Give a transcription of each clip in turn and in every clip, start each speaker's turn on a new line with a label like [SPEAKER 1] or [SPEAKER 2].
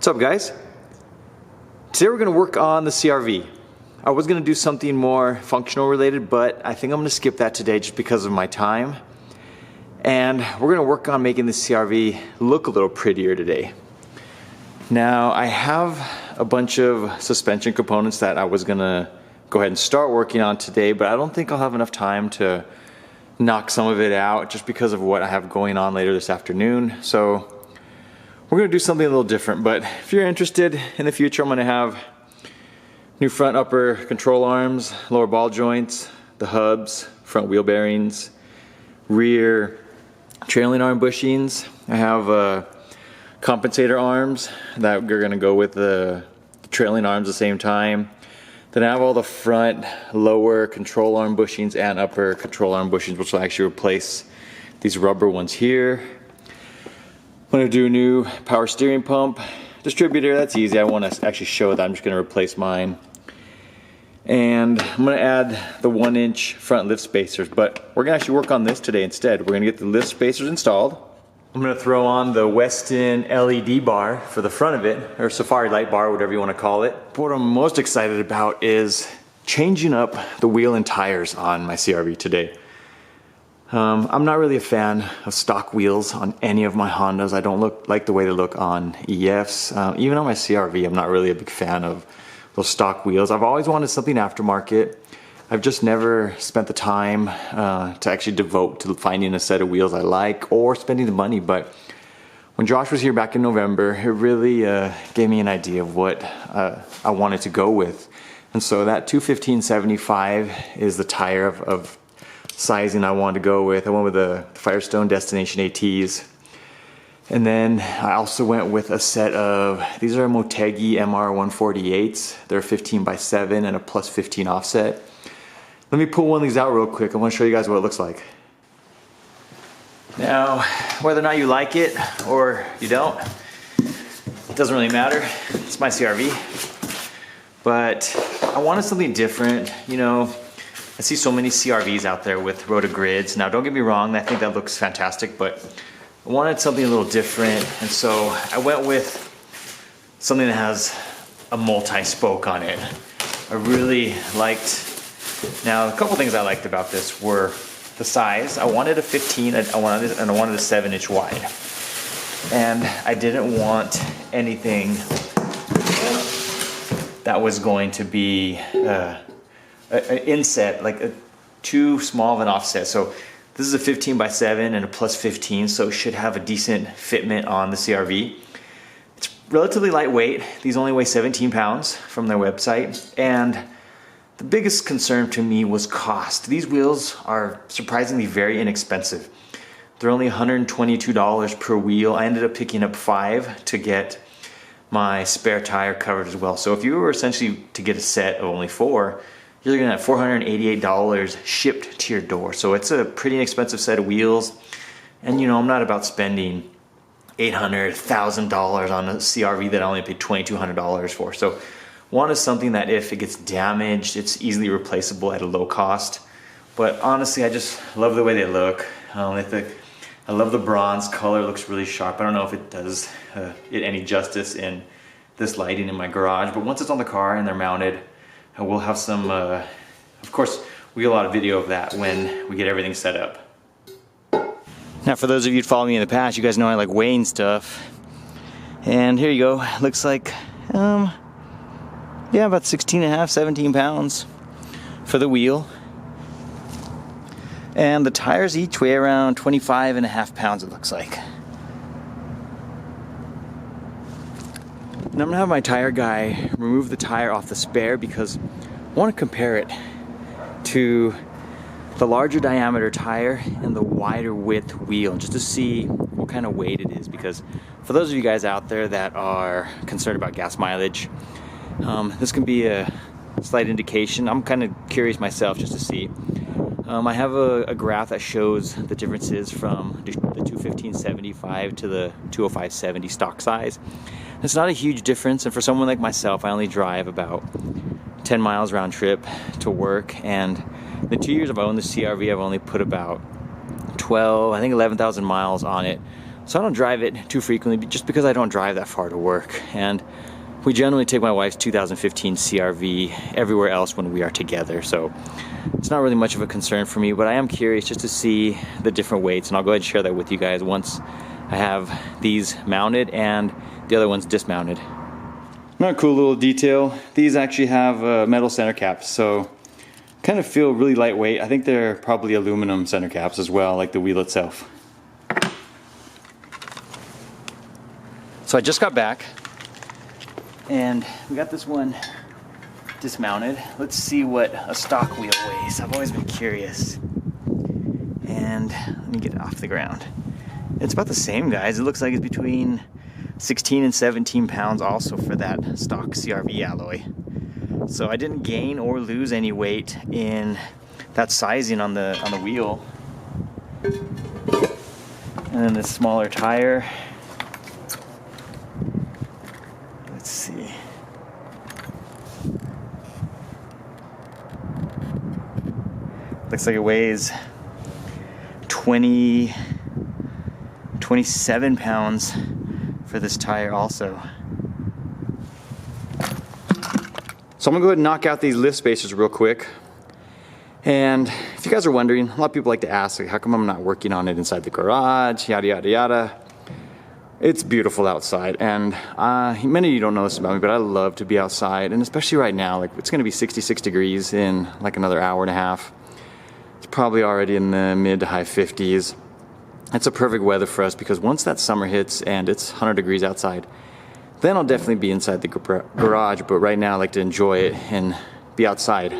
[SPEAKER 1] What's up, guys? Today we're going to work on the CRV. I was going to do something more functional related, but I think I'm going to skip that today just because of my time. And we're going to work on making the CRV look a little prettier today. Now, I have a bunch of suspension components that I was going to go ahead and start working on today, but I don't think I'll have enough time to knock some of it out just because of what I have going on later this afternoon. So we're going to do something a little different, but if you're interested in the future, I'm going to have new front upper control arms, lower ball joints, the hubs, front wheel bearings, rear trailing arm bushings. I have compensator arms that are going to go with the trailing arms at the same time. Then I have all the front lower control arm bushings and upper control arm bushings, which will actually replace these rubber ones here. I'm going to do a new power steering pump distributor. That's easy. I want to actually show that I'm just going to replace mine. And I'm going to add the 1-inch front lift spacers, but we're going to actually work on this today instead. We're going to get the lift spacers installed. I'm going to throw on the Weston LED bar for the front of it, or Safari light bar, whatever you want to call it. What I'm most excited about is changing up the wheel and tires on my CRV today. I'm not really a fan of stock wheels on any of my Hondas. I don't like the way they look on EFs. Even on my CRV, I'm not really a big fan of those stock wheels. I've always wanted something aftermarket. I've just never spent the time to actually devote to finding a set of wheels I like or spending the money. But when Josh was here back in November, it really gave me an idea of what I wanted to go with. And so that 215/75 is the tire of sizing I wanted to go with. I went with the Firestone Destination ATs. And then I also went with a set of, these are Motegi MR148s. They're 15/7 and a +15 offset. Let me pull one of these out real quick. I want to show you guys what it looks like. Now, whether or not you like it or you don't, it doesn't really matter. It's my CRV. But I wanted something different. You know, I see so many CRVs out there with rotogrids. Now, don't get me wrong, I think that looks fantastic, but I wanted something a little different, and so I went with something that has a multi-spoke on it. I really liked, now a couple things I liked about this were the size. I wanted a 15, and I wanted a 7-inch wide. And I didn't want anything that was going to be an inset, like too small of an offset. So this is a 15/7 and a +15, so it should have a decent fitment on the CRV. It's relatively lightweight. These only weigh 17 pounds from their website. And the biggest concern to me was cost. These wheels are surprisingly very inexpensive. They're only $122 per wheel. I ended up picking up 5 to get my spare tire covered as well. So if you were essentially to get a set of only 4, you're looking at $488 shipped to your door. So it's a pretty inexpensive set of wheels. And you know, I'm not about spending $800, $1,000 on a CRV that I only paid $2,200 for. So one is something that if it gets damaged, it's easily replaceable at a low cost. But honestly, I just love the way they look. I love the bronze color, it looks really sharp. I don't know if it does it any justice in this lighting in my garage, but once it's on the car and they're mounted, we'll have some, of course, we get a lot of video of that when we get everything set up. Now, for those of you who follow me in the past, you guys know I like weighing stuff. And here you go. Looks like, yeah, about 16.5, 17 pounds for the wheel. And the tires each weigh around 25.5 pounds, it looks like. And I'm gonna have my tire guy remove the tire off the spare because I want to compare it to the larger diameter tire and the wider width wheel just to see what kind of weight it is. Because for those of you guys out there that are concerned about gas mileage, this can be a slight indication. I'm kind of curious myself just to see. I have a graph that shows the differences from the 215/75 to the 205/70 stock size. It's not a huge difference, and for someone like myself, I only drive about 10 miles round trip to work, and in the 2 years I've owned the CRV, I've only put about 11,000 miles on it So I don't drive it too frequently just because I don't drive that far to work. And we generally take my wife's 2015 CRV everywhere else when we are together. So it's not really much of a concern for me, but I am curious just to see the different weights, and I'll go ahead and share that with you guys once I have these mounted and the other ones dismounted. Another cool little detail, these actually have metal center caps, so kind of feel really lightweight. I think they're probably aluminum center caps as well, like the wheel itself. So I just got back and we got this one dismounted. Let's see what a stock wheel weighs. I've always been curious. And let me get it off the ground. It's about the same, guys. It looks like it's between 16 and 17 pounds also for that stock CRV alloy. So I didn't gain or lose any weight in that sizing on the wheel. And then this smaller tire. Let's see. Looks like it weighs 27 pounds for this tire also. So I'm gonna go ahead and knock out these lift spacers real quick. And if you guys are wondering, a lot of people like to ask, like, how come I'm not working on it inside the garage, yada, yada, yada. It's beautiful outside, and many of you don't know this about me, but I love to be outside, and especially right now, like it's gonna be 66 degrees in like another hour and a half. It's probably already in the mid to high 50s. It's a perfect weather for us because once that summer hits and it's 100 degrees outside, then I'll definitely be inside the garage, but right now I like to enjoy it and be outside.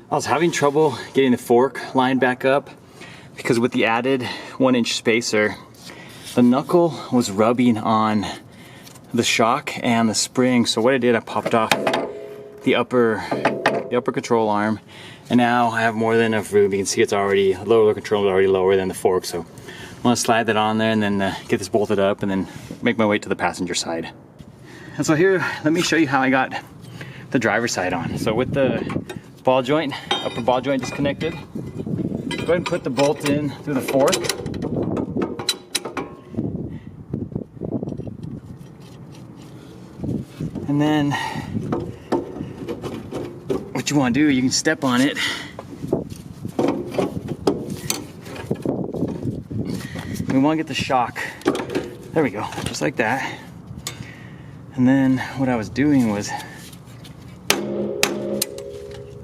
[SPEAKER 1] I was having trouble getting the fork lined back up because with the added 1-inch spacer, the knuckle was rubbing on the shock and the spring. So what I did, I popped off the upper control arm, and now I have more than enough room. You can see it's already, the lower control is already lower than the fork. So I'm gonna slide that on there and then get this bolted up and then make my way to the passenger side. And so here, let me show you how I got the driver's side on. So with the ball joint, upper ball joint disconnected, go ahead and put the bolt in through the fork. And then what you want to do, you can step on it. We want to get the shock. There we go, just like that. And then what I was doing was,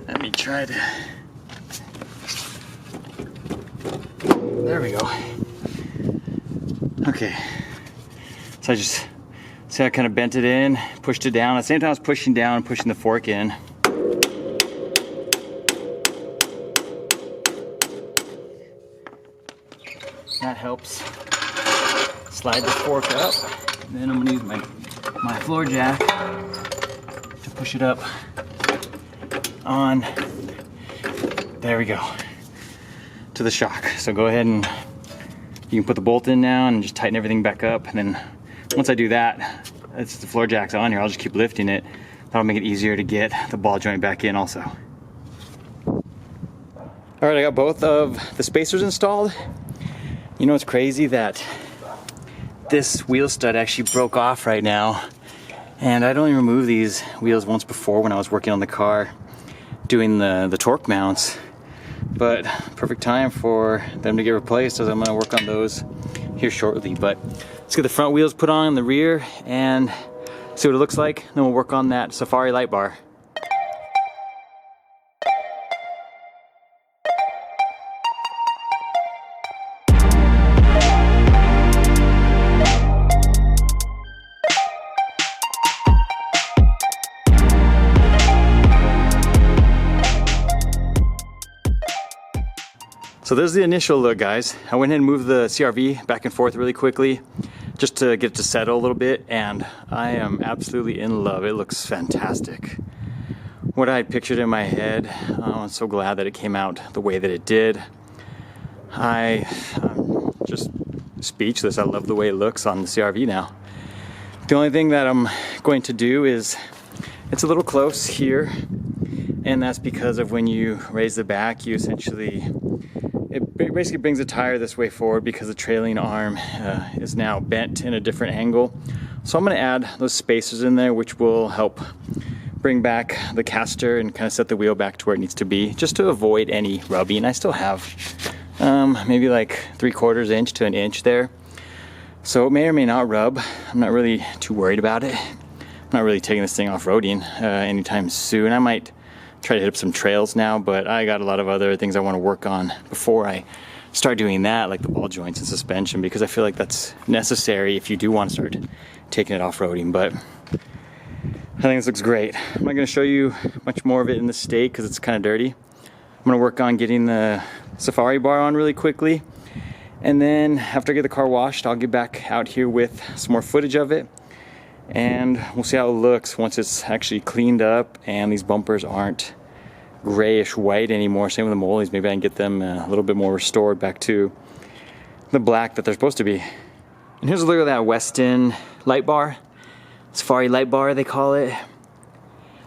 [SPEAKER 1] let me try to, there we go. Okay, so I just, see I kind of bent it in, pushed it down. At the same time I was pushing down and pushing the fork in. That helps slide the fork up. And then I'm gonna use my floor jack to push it up on, there we go, to the shock. So go ahead and you can put the bolt in now and just tighten everything back up. And then once I do that, it's the floor jack's on here, I'll just keep lifting it. That'll make it easier to get the ball joint back in also. All right, I got both of the spacers installed. You know, it's crazy that this wheel stud actually broke off right now. And I'd only removed these wheels once before when I was working on the car, doing the torque mounts. But perfect time for them to get replaced, as I'm gonna work on those here shortly. But let's get the front wheels put on the rear and see what it looks like. Then we'll work on that Safari light bar. So there's the initial look, guys. I went ahead and moved the CRV back and forth really quickly just to get it to settle a little bit, and I am absolutely in love. It looks fantastic. What I had pictured in my head, I'm so glad that it came out the way that it did. I'm just speechless. I love the way it looks on the CRV now. The only thing that I'm going to do is, it's a little close here, and that's because of when you raise the back, you essentially, it basically brings the tire this way forward because the trailing arm is now bent in a different angle. So I'm going to add those spacers in there, which will help bring back the caster and kind of set the wheel back to where it needs to be, just to avoid any rubbing. I still have maybe like 3/4 inch to an inch there, so it may or may not rub. I'm not really too worried about it. I'm not really taking this thing off-roading anytime soon. I might try to hit up some trails now, but I got a lot of other things I want to work on before I start doing that, like the ball joints and suspension, because I feel like that's necessary if you do want to start taking it off-roading. But I think this looks great. I'm not going to show you much more of it in the state because it's kind of dirty. I'm going to work on getting the safari bar on really quickly, and then after I get the car washed, I'll get back out here with some more footage of it, and we'll see how it looks once it's actually cleaned up and these bumpers aren't grayish white anymore. Same with the mollies. Maybe I can get them a little bit more restored back to the black that they're supposed to be. And here's a look at that Weston light bar, safari light bar they call it.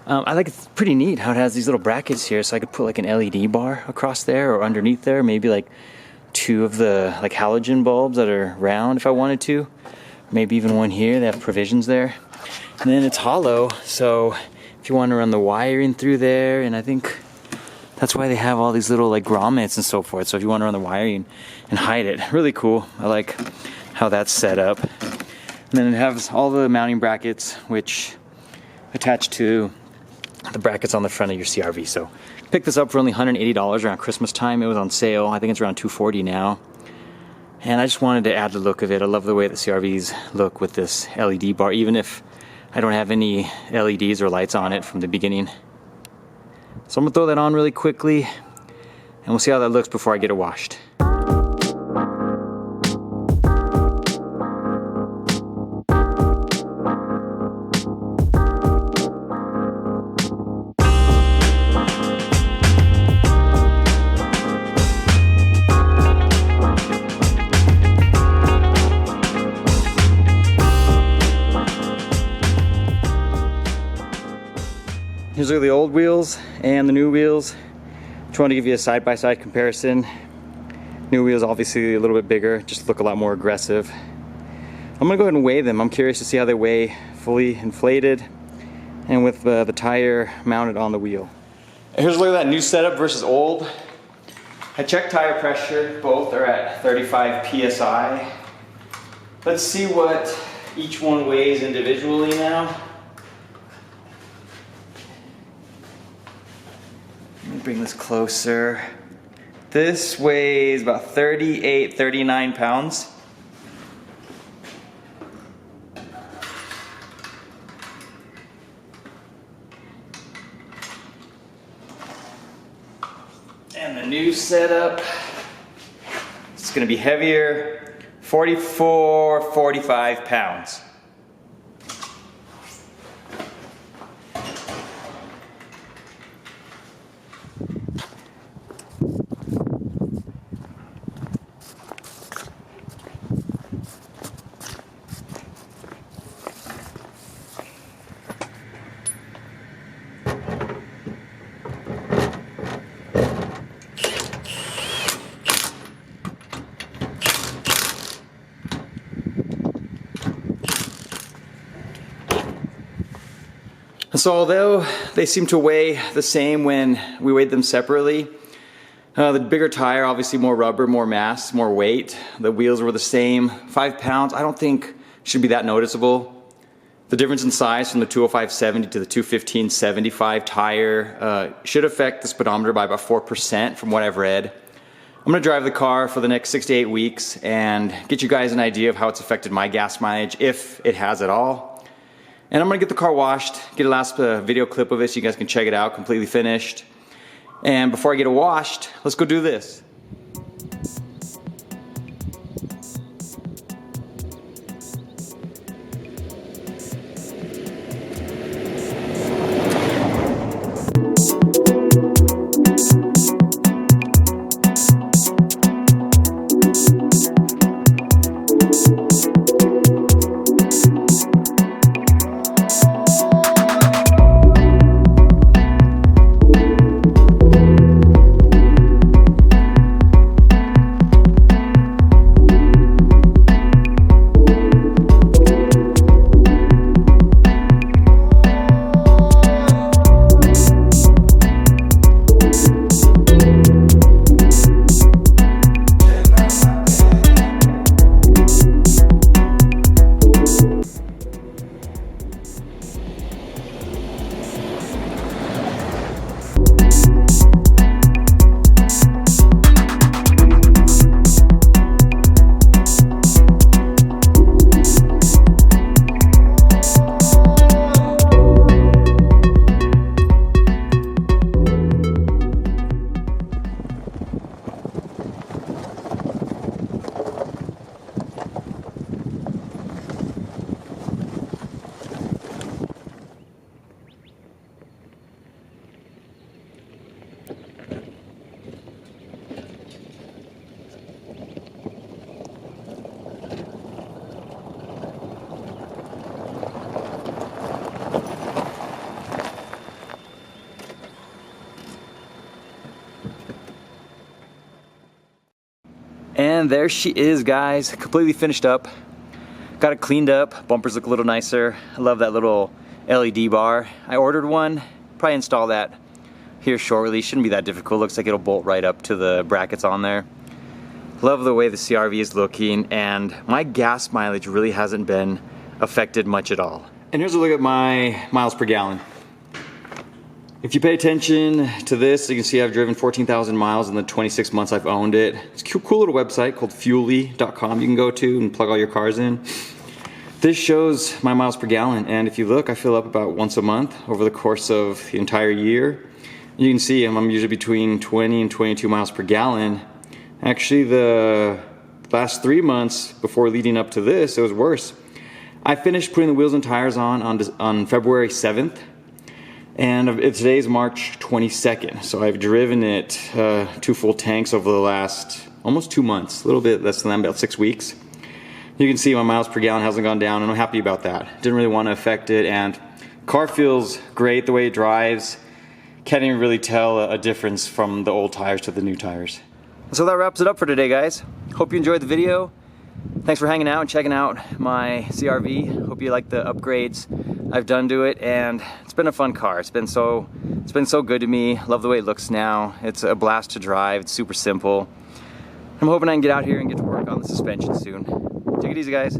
[SPEAKER 1] I think it's pretty neat how it has these little brackets here, so I could put like an LED bar across there or underneath there, maybe like 2 of the like halogen bulbs that are round if I wanted to, maybe even one here. They have provisions there, and then it's hollow, so if you want to run the wiring through there, and I think that's why they have all these little like grommets and so forth, so if you want to run the wiring and hide it, really cool. I like how that's set up. And then it has all the mounting brackets which attach to the brackets on the front of your CRV. So picked this up for only $180 around Christmas time. It was on sale. I think it's around $240 now. And I just wanted to add the look of it. I love the way the CRVs look with this LED bar, even if I don't have any LEDs or lights on it from the beginning. So I'm gonna throw that on really quickly, and we'll see how that looks before I get it washed. Here's the old wheels and the new wheels. Just want to give you a side-by-side comparison. New wheels obviously a little bit bigger, just look a lot more aggressive. I'm gonna go ahead and weigh them. I'm curious to see how they weigh fully inflated and with the tire mounted on the wheel. Here's a look at that new setup versus old. I checked tire pressure, both are at 35 PSI. Let's see what each one weighs individually now. Let me bring this closer. This weighs about 38, 39 pounds. And the new setup, it's gonna be heavier, 44, 45 pounds. So although they seem to weigh the same when we weighed them separately, the bigger tire, obviously more rubber, more mass, more weight. The wheels were the same, 5 pounds. I don't think should be that noticeable. The difference in size from the 205/70 to the 215/75 tire should affect the speedometer by about 4% from what I've read. I'm gonna drive the car for the next 6 to 8 weeks and get you guys an idea of how it's affected my gas mileage, if it has at all. And I'm gonna get the car washed, get a last video clip of it so you guys can check it out, completely finished. And before I get it washed, let's go do this.
[SPEAKER 2] And there she is, guys, completely finished up. Got it cleaned up, bumpers look a little nicer. I love that little LED bar. I ordered one, probably install that here shortly. Shouldn't be that difficult. Looks like it'll bolt right up to the brackets on there. Love the way the CRV is looking, and my gas mileage really hasn't been affected much at all. And here's a look at my miles per gallon. If you pay attention to this, you can see I've driven 14,000 miles in the 26 months I've owned it. It's a cool little website called fuely.com you can go to and plug all your cars in. This shows my miles per gallon, and if you look, I fill up about once a month over the course of the entire year. You can see I'm usually between 20 and 22 miles per gallon. Actually, the last 3 months before leading up to this, it was worse. I finished putting the wheels and tires on February 7th. And today's March 22nd, so I've driven it 2 full tanks over the last almost 2 months, a little bit less than that, about 6 weeks. You can see my miles per gallon hasn't gone down, and I'm happy about that. Didn't really want to affect it, and car feels great the way it drives. Can't even really tell a difference from the old tires to the new tires. So that wraps it up for today, guys. Hope you enjoyed the video. Thanks for hanging out and checking out my CRV. Hope you like the upgrades I've done to it, and it's been a fun car. It's been so good to me. Love the way it looks now. It's a blast to drive. It's super simple. I'm hoping I can get out here and get to work on the suspension soon. Take it easy, guys.